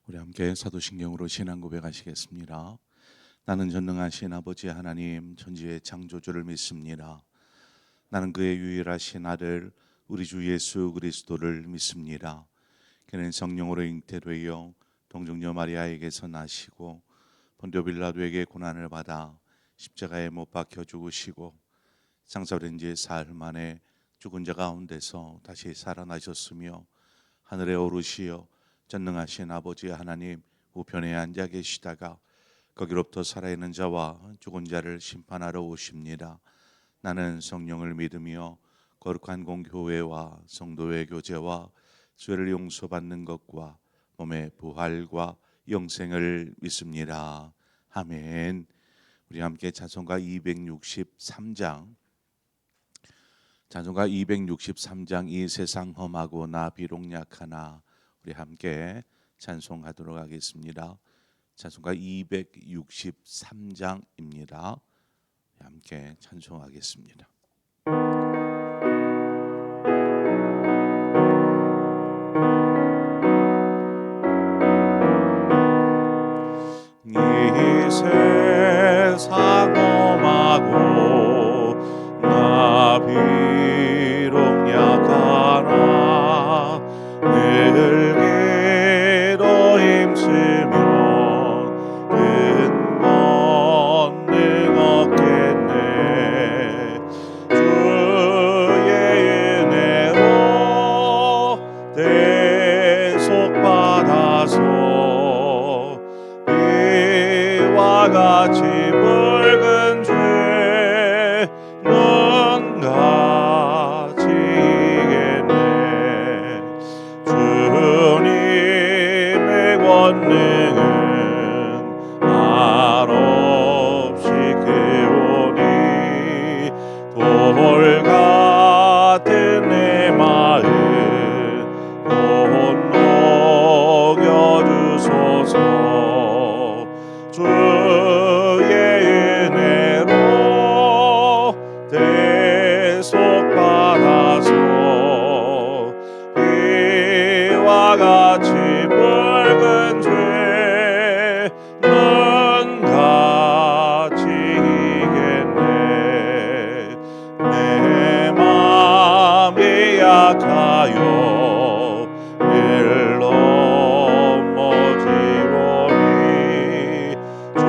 우리 함께 사도신경으로 신앙 고백하시겠습니다. 나는 전능하신 아버지 하나님 천지의 창조주를 믿습니다. 나는 그의 유일하신 아들 우리 주 예수 그리스도를 믿습니다. 그는 성령으로 잉태되어 동정녀 마리아에게서 나시고 본디오 빌라도에게 고난을 받아 십자가에 못 박혀 죽으시고 장사된 지 사흘 만에 죽은 자 가운데서 다시 살아나셨으며 하늘에 오르시어 전능하신 아버지 하나님 우편에 앉아 계시다가 거기로부터 살아있는 자와 죽은 자를 심판하러 오십니다. 나는 성령을 믿으며 거룩한 공교회와 성도의 교제와 죄를 용서받는 것과 몸의 부활과 영생을 믿습니다. 아멘. 우리 함께 찬송가 263장 이 세상 험하고 나 비록 약하나 우리 함께 찬송하도록 하겠습니다. 찬송가 263장입니다. 함께 찬송하겠습니다. 이 세상 험하고 나 비록 약하나 늘 기도 힘쓰면 큰 권능 얻겠네. 주의 은혜로 대속받아서 이와 같이 붉은 죄는 같이 이겠네. 주님의 권능은 한없이 크오니 돌 같은 내 마음 곧 녹여주소서. 주의 은혜로 대속받아서 이와 같이 붉은 죄는 같이 이겠네. 내 맘이 약하여 늘 넘어지오니 주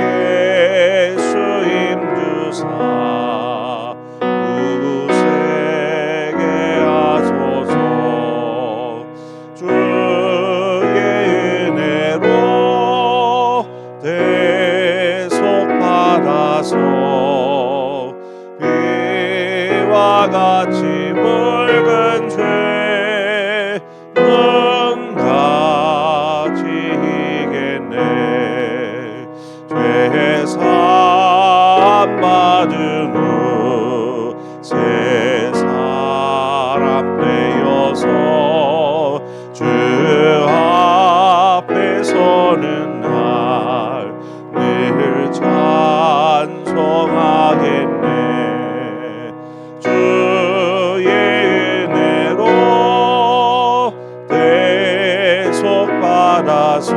예수 힘주사 굳세게 하소서. 주의 은혜로 대속받아서 이와 같이 붉은 죄는 같이 이겠네. 죄사함 받은 후 새 사람 되어서 주 앞에 서는 날 늘 찬송하겠네. 주의 은혜로 대속받아서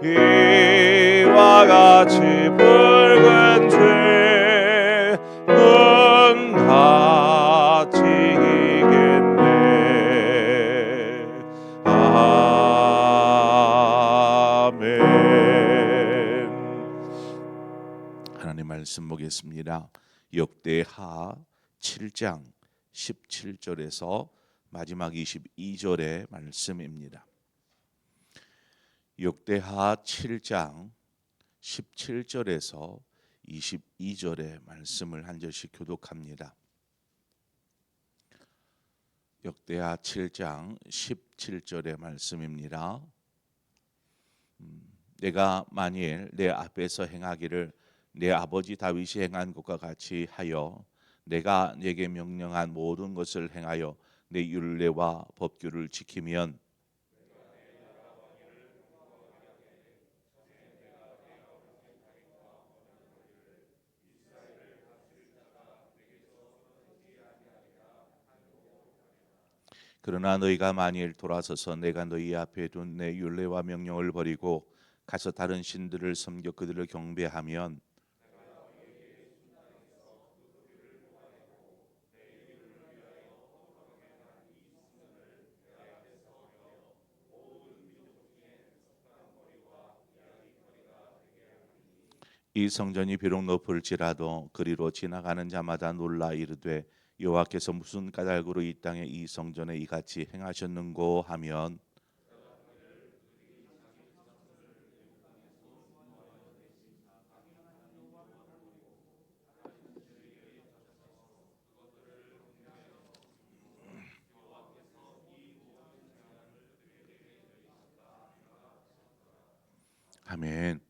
이와 같이 붉은 죄는 같이 이겠네. 아멘. 하나님 말씀 보겠습니다. 역대하 7장 17절에서 마지막 22절의 말씀입니다. 역대하 7장 17절에서 22절의 말씀을 한 절씩 교독합니다. 역대하 7장 17절의 말씀입니다. 내가 만일 내 앞에서 행하기를 내 아버지 다윗이 행한 것과 같이 하여 내가 네게 명령한 모든 것을 행하여 내 율례와 법규를 지키면 그러나 너희가 만일 돌아서서 내가 너희 앞에 둔 내 율례와 명령을 버리고 가서 다른 신들을 섬겨 그들을 경배하면 이 성전이 비록 높을지라도 그리로 지나가는 자마다 놀라 이르되 여호와께서 무슨 까닭으로 이 땅에 이 성전에 이같이 행하셨는고 하면 아멘.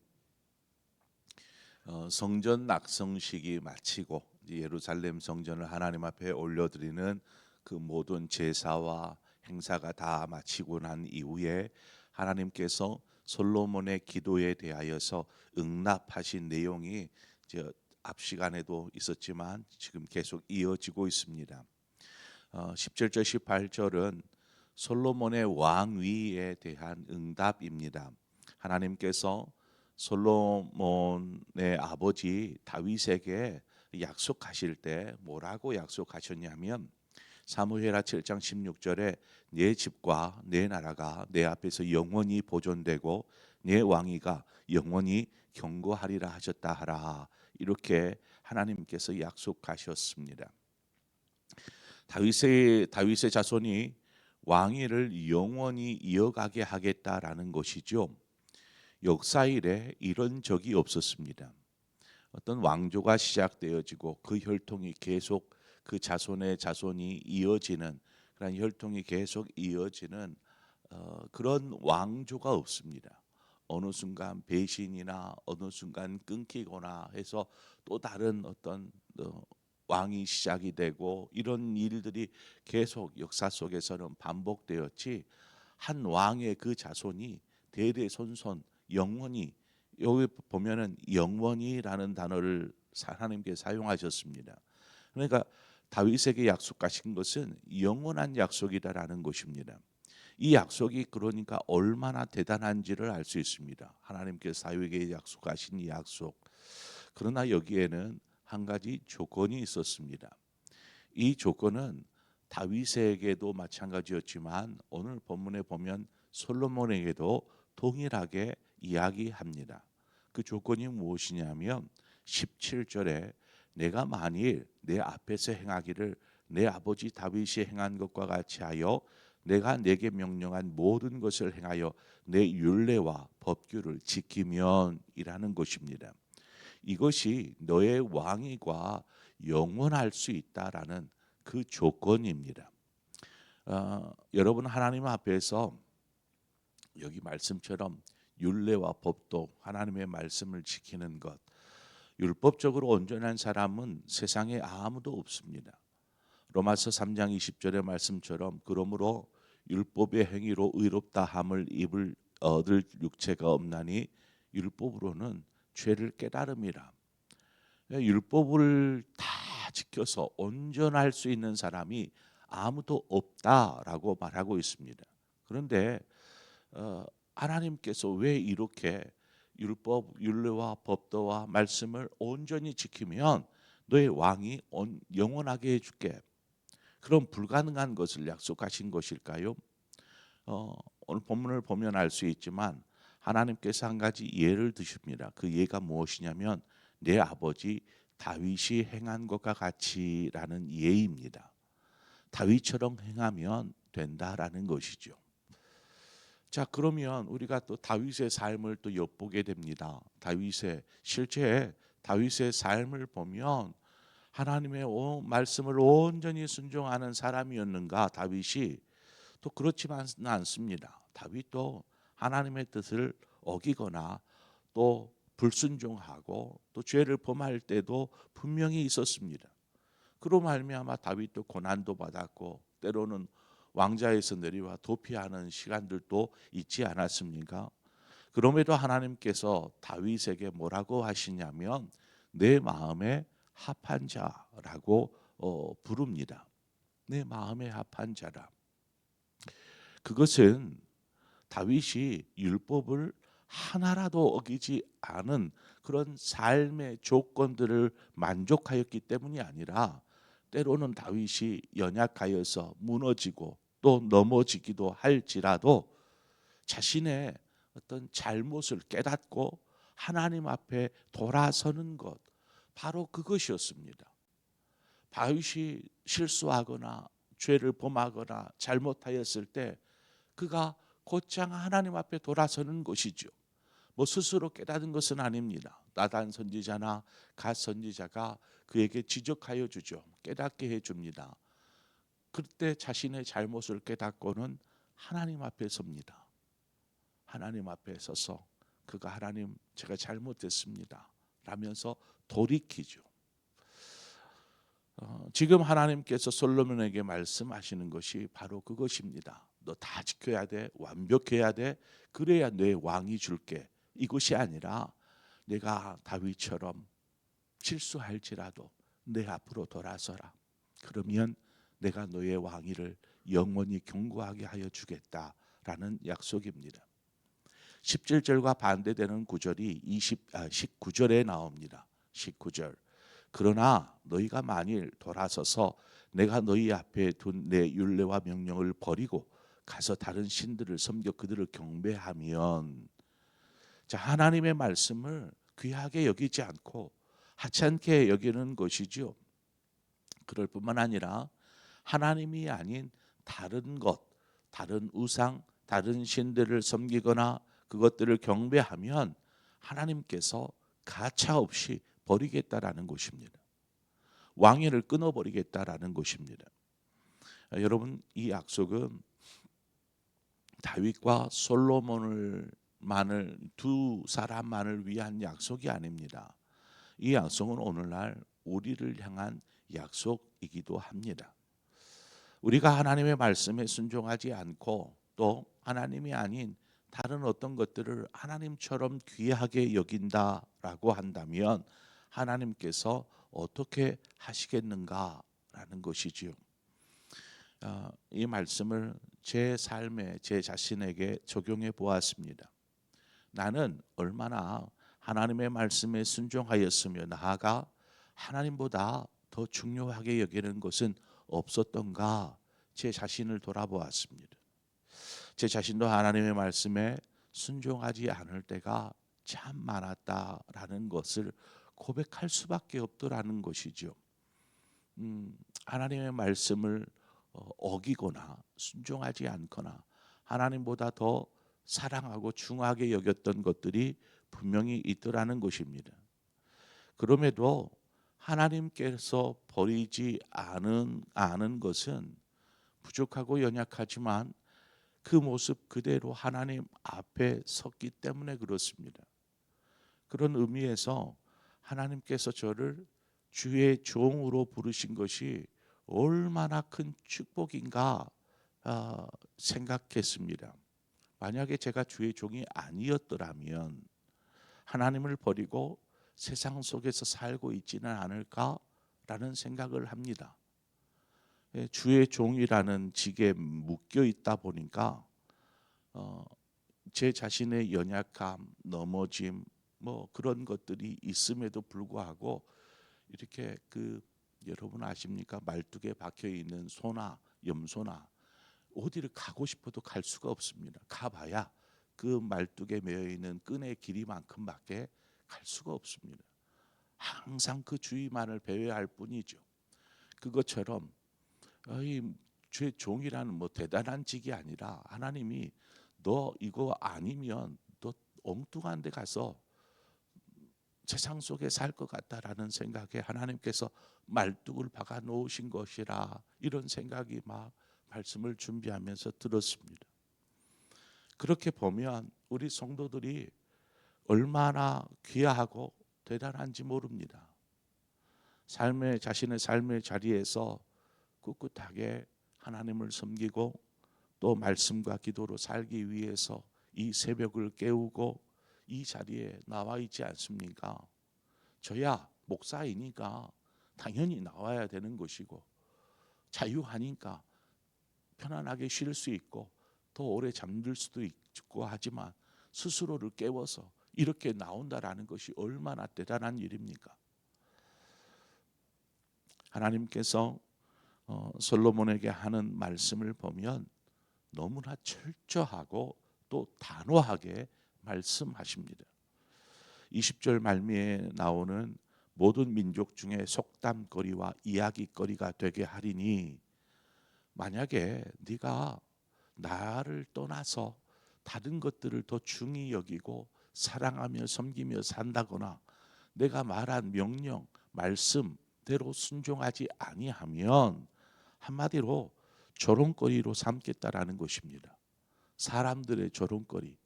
성전 낙성식이 마치고 이제 예루살렘 성전을 하나님 앞에 올려드리는 그 모든 제사와 행사가 다 마치고 난 이후에 하나님께서 솔로몬의 기도에 대하여서 응답하신 내용이 이제 앞 시간에도 있었지만 지금 계속 이어지고 있습니다. 17절 18절은 솔로몬의 왕위에 대한 응답입니다. 하나님께서 솔로몬의 아버지 다윗에게 약속하실 때 뭐라고 약속하셨냐면 사무엘하 7장 16절에 내 집과 내 나라가 내 앞에서 영원히 보존되고 내 왕위가 영원히 경고하리라 하셨다 하라. 이렇게 하나님께서 약속하셨습니다. 다윗의 자손이 왕위를 영원히 이어가게 하겠다라는 것이죠. 역사 이래 이런 적이 없었습니다. 어떤 왕조가 시작되어지고 그 혈통이 계속 그 자손의 자손이 이어지는 그런 혈통이 계속 이어지는 그런 왕조가 없습니다. 어느 순간 배신이나 어느 순간 끊기거나 해서 또 다른 어떤 왕이 시작이 되고 이런 일들이 계속 역사 속에서는 반복되었지 한 왕의 그 자손이 대대손손 영원히 여기 보면은 영원히라는 단어를 하나님께 사용하셨습니다. 그러니까 다윗에게 약속하신 것은 영원한 약속이다라는 것입니다. 이 약속이 그러니까 얼마나 대단한지를 알 수 있습니다. 하나님께서 다윗에게 약속하신 이 약속. 그러나 여기에는 한 가지 조건이 있었습니다. 이 조건은 다윗에게도 마찬가지였지만 오늘 본문에 보면 솔로몬에게도 동일하게 이야기합니다. 그 조건이 무엇이냐면 17절에 내가 만일 내 앞에서 행하기를 내 아버지 다윗이 행한 것과 같이 하여 내가 내게 명령한 모든 것을 행하여 내 율례와 법규를 지키면이라는 것입니다. 이것이 너의 왕위가 영원할 수 있다라는 그 조건입니다. 여러분 하나님 앞에서 여기 말씀처럼 율례와 법도 하나님의 말씀을 지키는 것, 율법적으로 온전한 사람은 세상에 아무도 없습니다. 로마서 3장 20절의 말씀처럼 그러므로 율법의 행위로 의롭다 함을 입을 얻을 육체가 없나니 율법으로는 죄를 깨달음이라. 율법을 다 지켜서 온전할 수 있는 사람이 아무도 없다라고 말하고 있습니다. 그런데 하나님께서 왜 이렇게 율법, 율례와 법도와 말씀을 온전히 지키면 너의 왕이 영원하게 해줄게. 그런 불가능한 것을 약속하신 것일까요? 오늘 본문을 보면 알 수 있지만 하나님께서 한 가지 예를 드십니다. 그 예가 무엇이냐면 내 아버지 다윗이 행한 것과 같이라는 예입니다. 다윗처럼 행하면 된다라는 것이죠. 자, 그러면 우리가 또 다윗의 삶을 또 엿보게 됩니다. 실제 다윗의 삶을 보면 하나님의 말씀을 온전히 순종하는 사람이었는가 다윗이 또 그렇지만은 않습니다. 다윗도 하나님의 뜻을 어기거나 또 불순종하고 또 죄를 범할 때도 분명히 있었습니다. 그로 말미암아 다윗도 고난도 받았고 때로는 왕자에서 내려와 도피하는 시간들도 있지 않았습니까? 그럼에도 하나님께서 다윗에게 뭐라고 하시냐면 내 마음에 합한 자라고 부릅니다. 내 마음에 합한 자라. 그것은 다윗이 율법을 하나라도 어기지 않은 그런 삶의 조건들을 만족하였기 때문이 아니라 때로는 다윗이 연약하여서 무너지고 또 넘어지기도 할지라도 자신의 어떤 잘못을 깨닫고 하나님 앞에 돌아서는 것, 바로 그것이었습니다. 다윗이 실수하거나 죄를 범하거나 잘못하였을 때 그가 곧장 하나님 앞에 돌아서는 것이죠. 뭐 스스로 깨닫은 것은 아닙니다. 나단 선지자나 갓 선지자가 그에게 지적하여 주죠. 깨닫게 해 줍니다. 그때 자신의 잘못을 깨닫고는 하나님 앞에 섭니다. 하나님 앞에 서서 그가 하나님, 제가 잘못했습니다 라면서 돌이키죠. 지금 하나님께서 솔로몬에게 말씀하시는 것이 바로 그것입니다. 너 다 지켜야 돼, 완벽해야 돼, 그래야 내 왕이 줄게. 이것이 아니라 내가 다윗처럼 실수할지라도 내 앞으로 돌아서라. 그러면 내가 너의 왕위를 영원히 견고하게 하여 주겠다라는 약속입니다. 17절과 반대되는 구절이 19절에 나옵니다. 19절. 그러나 너희가 만일 돌아서서 내가 너희 앞에 둔 내 율례와 명령을 버리고 가서 다른 신들을 섬겨 그들을 경배하면, 자, 하나님의 말씀을 귀하게 여기지 않고 하찮게 여기는 것이죠. 그럴 뿐만 아니라 하나님이 아닌 다른 것, 다른 우상, 다른 신들을 섬기거나 그것들을 경배하면 하나님께서 가차없이 버리겠다라는 것입니다. 왕위를 끊어버리겠다라는 것입니다. 여러분, 이 약속은 다윗과 솔로몬을 두 사람만을 위한 약속이 아닙니다. 이 약속은 오늘날 우리를 향한 약속이기도 합니다. 우리가 하나님의 말씀에 순종하지 않고 또 하나님이 아닌 다른 어떤 것들을 하나님처럼 귀하게 여긴다라고 한다면 하나님께서 어떻게 하시겠는가라는 것이지요. 이 말씀을 제 삶에 제 자신에게 적용해 보았습니다. 나는 얼마나 하나님의 말씀에 순종하였으며 나아가 하나님보다 더 중요하게 여기는 것은 없었던가, 제 자신을 돌아보았습니다. 제 자신도 하나님의 말씀에 순종하지 않을 때가 참 많았다라는 것을 고백할 수밖에 없더라는 것이죠. 하나님의 말씀을 어기거나 순종하지 않거나 하나님보다 더 사랑하고 중하게 여겼던 것들이 분명히 있더라는 것입니다. 그럼에도 하나님께서 버리지 않은 것은 부족하고 연약하지만 그 모습 그대로 하나님 앞에 섰기 때문에 그렇습니다. 그런 의미에서 하나님께서 저를 주의 종으로 부르신 것이 얼마나 큰 축복인가 생각했습니다. 만약에 제가 주의 종이 아니었더라면 하나님을 버리고 세상 속에서 살고 있지는 않을까라는 생각을 합니다. 주의 종이라는 직에 묶여 있다 보니까 제 자신의 연약함, 넘어짐, 뭐 그런 것들이 있음에도 불구하고 이렇게 여러분 아십니까? 말뚝에 박혀 있는 소나 염소나 어디를 가고 싶어도 갈 수가 없습니다. 가봐야 그 말뚝에 매여 있는 끈의 길이만큼밖에 갈 수가 없습니다. 항상 그 주위만을 배회할 뿐이죠. 그것처럼 이 죄 종이라는 뭐 대단한 직이 아니라 하나님이 너 이거 아니면 너 엉뚱한 데 가서 세상 속에 살 것 같다라는 생각에 하나님께서 말뚝을 박아 놓으신 것이라, 이런 생각이 막 말씀을 준비하면서 들었습니다. 그렇게 보면 우리 성도들이 얼마나 귀하고 대단한지 모릅니다. 자신의 삶의 자리에서 꿋꿋하게 하나님을 섬기고 또 말씀과 기도로 살기 위해서 이 새벽을 깨우고 이 자리에 나와 있지 않습니까? 저야 목사이니까 당연히 나와야 되는 것이고 자유하니까 편안하게 쉴 수 있고 더 오래 잠들 수도 있고 하지만 스스로를 깨워서 이렇게 나온다라는 것이 얼마나 대단한 일입니까? 하나님께서 솔로몬에게 하는 말씀을 보면 너무나 철저하고 또 단호하게 말씀하십니다. 20절 말미에 나오는 모든 민족 중에 속담거리와 이야기거리가 되게 하리니, 만약에 네가 나를 떠나서 다른 것들을 더 중히 여기고 사랑하며 섬기며 산다거나 내가 말한 명령 말씀대로 순종하지 아니하면 한마디로 조롱거리로 삼겠다라는 것입니다. 사람들의 조롱거리,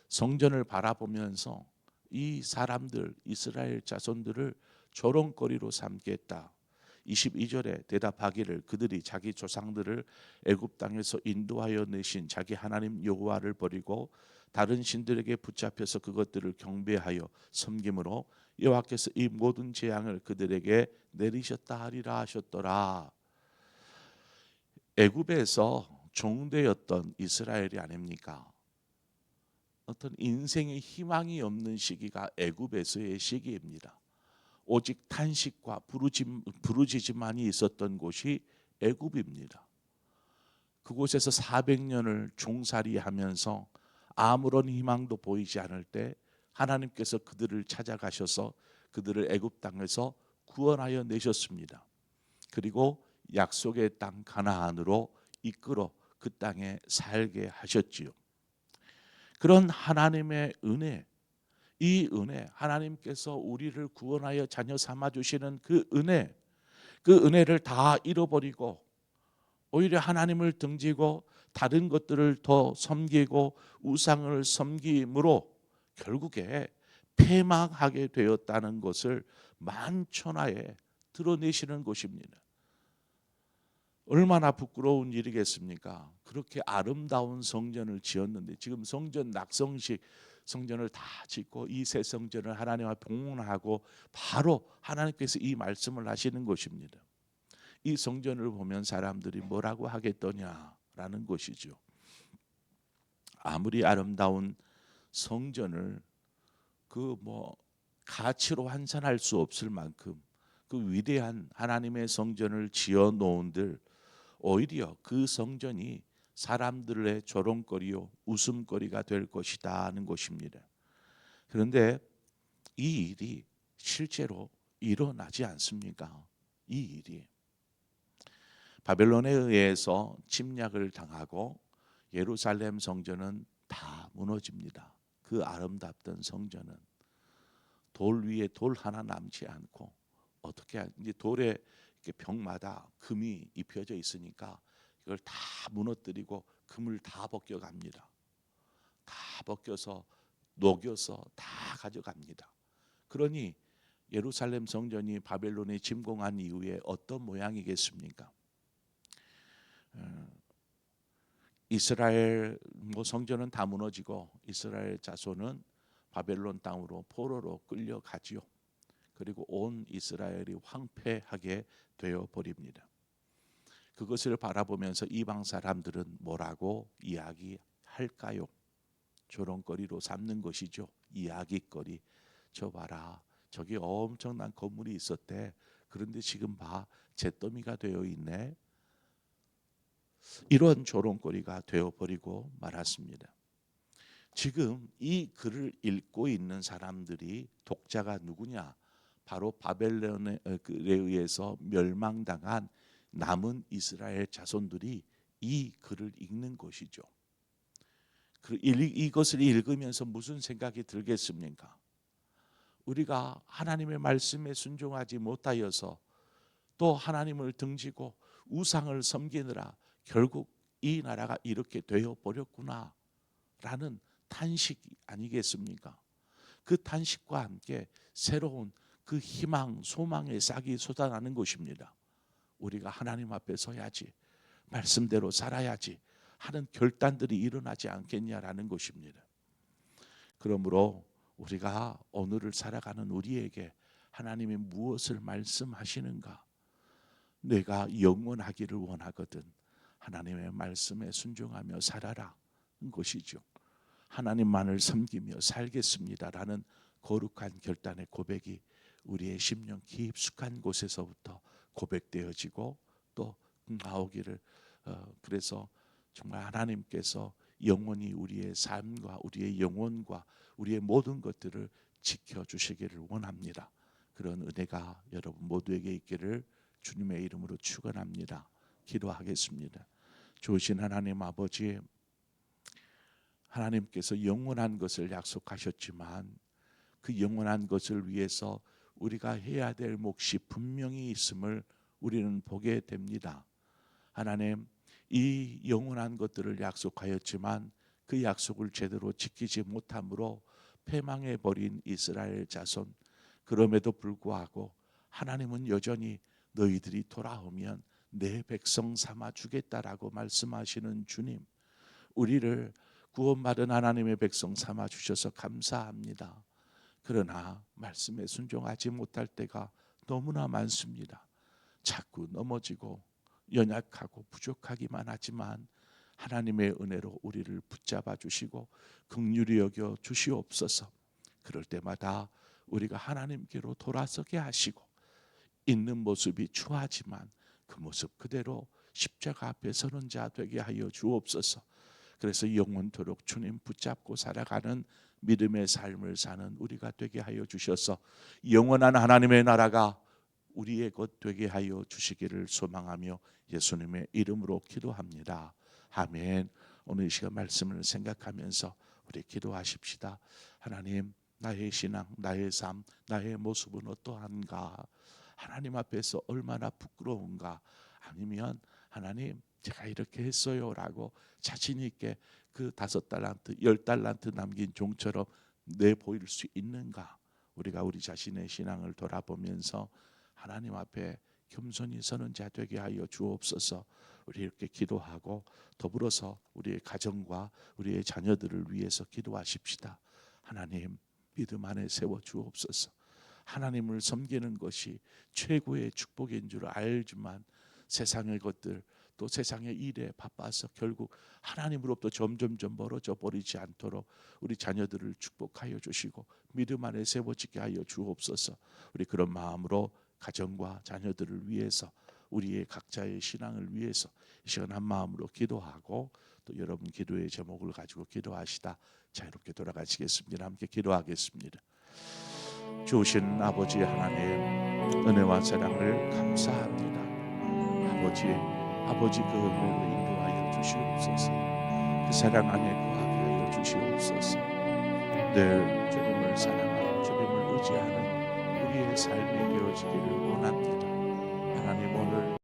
성전을 바라보면서 이 사람들 이스라엘 자손들을 조롱거리로 삼겠다. 22절에 대답하기를 그들이 자기 조상들을 애굽 땅에서 인도하여 내신 자기 하나님 여호와를 버리고 다른 신들에게 붙잡혀서 그것들을 경배하여 섬김으로 여호와께서 이 모든 재앙을 그들에게 내리셨다 하리라 하셨더라. 애굽에서 종되었던 이스라엘이 아닙니까? 어떤 인생의 희망이 없는 시기가 애굽에서의 시기입니다. 오직 탄식과 부르짖음만이 있었던 곳이 애굽입니다. 그곳에서 400년을 종살이하면서 아무런 희망도 보이지 않을 때 하나님께서 그들을 찾아가셔서 그들을 애굽 땅에서 구원하여 내셨습니다. 그리고 약속의 땅 가나안으로 이끌어 그 땅에 살게 하셨지요. 그런 하나님의 은혜, 이 은혜, 하나님께서 우리를 구원하여 자녀 삼아 주시는 그 은혜를 다 잃어버리고 오히려 하나님을 등지고 다른 것들을 더 섬기고 우상을 섬김으로 결국에 패망하게 되었다는 것을 만천하에 드러내시는 것입니다. 얼마나 부끄러운 일이겠습니까? 그렇게 아름다운 성전을 지었는데 지금 성전 낙성식 성전을 다 짓고 이 새 성전을 하나님 앞에 봉헌하고 바로 하나님께서 이 말씀을 하시는 것입니다. 이 성전을 보면 사람들이 뭐라고 하겠더냐라는 것이죠. 아무리 아름다운 성전을 그 가치로 환산할 수 없을 만큼 그 위대한 하나님의 성전을 지어 놓은들 오히려 그 성전이 사람들의 조롱거리요 웃음거리가 될 것이다 하는 것입니다. 그런데 이 일이 실제로 일어나지 않습니까? 이 일이 바벨론에 의해서 침략을 당하고 예루살렘 성전은 다 무너집니다. 그 아름답던 성전은 돌 위에 돌 하나 남지 않고 어떻게 이제 돌에 이렇게 벽마다 금이 입혀져 있으니까 이걸 다 무너뜨리고 금을 다 벗겨갑니다. 다 벗겨서 녹여서 다 가져갑니다. 그러니 예루살렘 성전이 바벨론이 침공한 이후에 어떤 모양이겠습니까? 이스라엘 성전은 다 무너지고 이스라엘 자손은 바벨론 땅으로 포로로 끌려가지요. 그리고 온 이스라엘이 황폐하게 되어 버립니다. 그것을 바라보면서 이방 사람들은 뭐라고 이야기할까요? 조롱거리로 삼는 것이죠. 이야기거리. 저 봐라, 저기 엄청난 건물이 있었대. 그런데 지금 봐, 잿더미가 되어 있네. 이런 조롱거리가 되어버리고 말았습니다. 지금 이 글을 읽고 있는 사람들이 독자가 누구냐? 바로 바벨론에 의해서 멸망당한 남은 이스라엘 자손들이 이 글을 읽는 것이죠. 이것을 읽으면서 무슨 생각이 들겠습니까? 우리가 하나님의 말씀에 순종하지 못하여서 또 하나님을 등지고 우상을 섬기느라 결국 이 나라가 이렇게 되어 버렸구나 라는 탄식 아니겠습니까? 그 탄식과 함께 새로운 그 희망, 소망의 싹이 솟아나는 것입니다. 우리가 하나님 앞에 서야지, 말씀대로 살아야지 하는 결단들이 일어나지 않겠냐라는 것입니다. 그러므로 우리가 오늘을 살아가는 우리에게 하나님이 무엇을 말씀하시는가? 내가 영원하기를 원하거든 하나님의 말씀에 순종하며 살아라. 것이죠. 하나님만을 섬기며 살겠습니다라는 거룩한 결단의 고백이 우리의 심령 깊숙한 곳에서부터 고백되어지고 또 나오기를, 그래서 정말 하나님께서 영원히 우리의 삶과 우리의 영혼과 우리의 모든 것들을 지켜주시기를 원합니다. 그런 은혜가 여러분 모두에게 있기를 주님의 이름으로 축원합니다. 기도하겠습니다. 좋으신 하나님 아버지, 하나님께서 영원한 것을 약속하셨지만 그 영원한 것을 위해서 우리가 해야 될 몫이 분명히 있음을 우리는 보게 됩니다. 하나님, 이 영원한 것들을 약속하였지만 그 약속을 제대로 지키지 못함으로 패망해 버린 이스라엘 자손, 그럼에도 불구하고 하나님은 여전히 너희들이 돌아오면 내 백성 삼아 주겠다라고 말씀하시는 주님, 우리를 구원받은 하나님의 백성 삼아 주셔서 감사합니다. 그러나 말씀에 순종하지 못할 때가 너무나 많습니다. 자꾸 넘어지고 연약하고 부족하기만 하지만 하나님의 은혜로 우리를 붙잡아 주시고 긍휼히 여겨 주시옵소서. 그럴 때마다 우리가 하나님께로 돌아서게 하시고 있는 모습이 추하지만 그 모습 그대로 십자가 앞에 서는 자 되게 하여 주옵소서. 그래서 영원토록 주님 붙잡고 살아가는 믿음의 삶을 사는 우리가 되게 하여 주셔서 영원한 하나님의 나라가 우리의 것 되게 하여 주시기를 소망하며 예수님의 이름으로 기도합니다. 아멘. 오늘 이 시간 말씀을 생각하면서 우리 기도하십시다. 하나님, 나의 신앙, 나의 삶, 나의 모습은 어떠한가? 하나님 앞에서 얼마나 부끄러운가? 아니면 하나님, 제가 이렇게 했어요 라고 자신 있게 그 5달란트, 10달란트 남긴 종처럼 내보일 수 있는가? 우리가 우리 자신의 신앙을 돌아보면서 하나님 앞에 겸손히 서는 자 되게 하여 주옵소서. 우리 이렇게 기도하고 더불어서 우리의 가정과 우리의 자녀들을 위해서 기도하십시다. 하나님, 믿음 안에 세워 주옵소서. 하나님을 섬기는 것이 최고의 축복인 줄 알지만 세상의 것들 또 세상의 일에 바빠서 결국 하나님으로부터 점점점 멀어져 버리지 않도록 우리 자녀들을 축복하여 주시고 믿음 안에 세워지게 하여 주옵소서. 우리 그런 마음으로 가정과 자녀들을 위해서 우리의 각자의 신앙을 위해서 이 시간 한 마음으로 기도하고 또 여러분 기도의 제목을 가지고 기도하시다 자유롭게 돌아가시겠습니다. 함께 기도하겠습니다. 주신 아버지 하나님, 은혜와 사랑을 감사합니다. 아버지 그 은혜로 인도하여 주시옵소서. 그 사랑 안에 거하게 하여 주시옵소서. 늘 주님을 사랑하고 주님을 의지하는 우리의 삶이 되어지기를 원합니다. 하나님, 오늘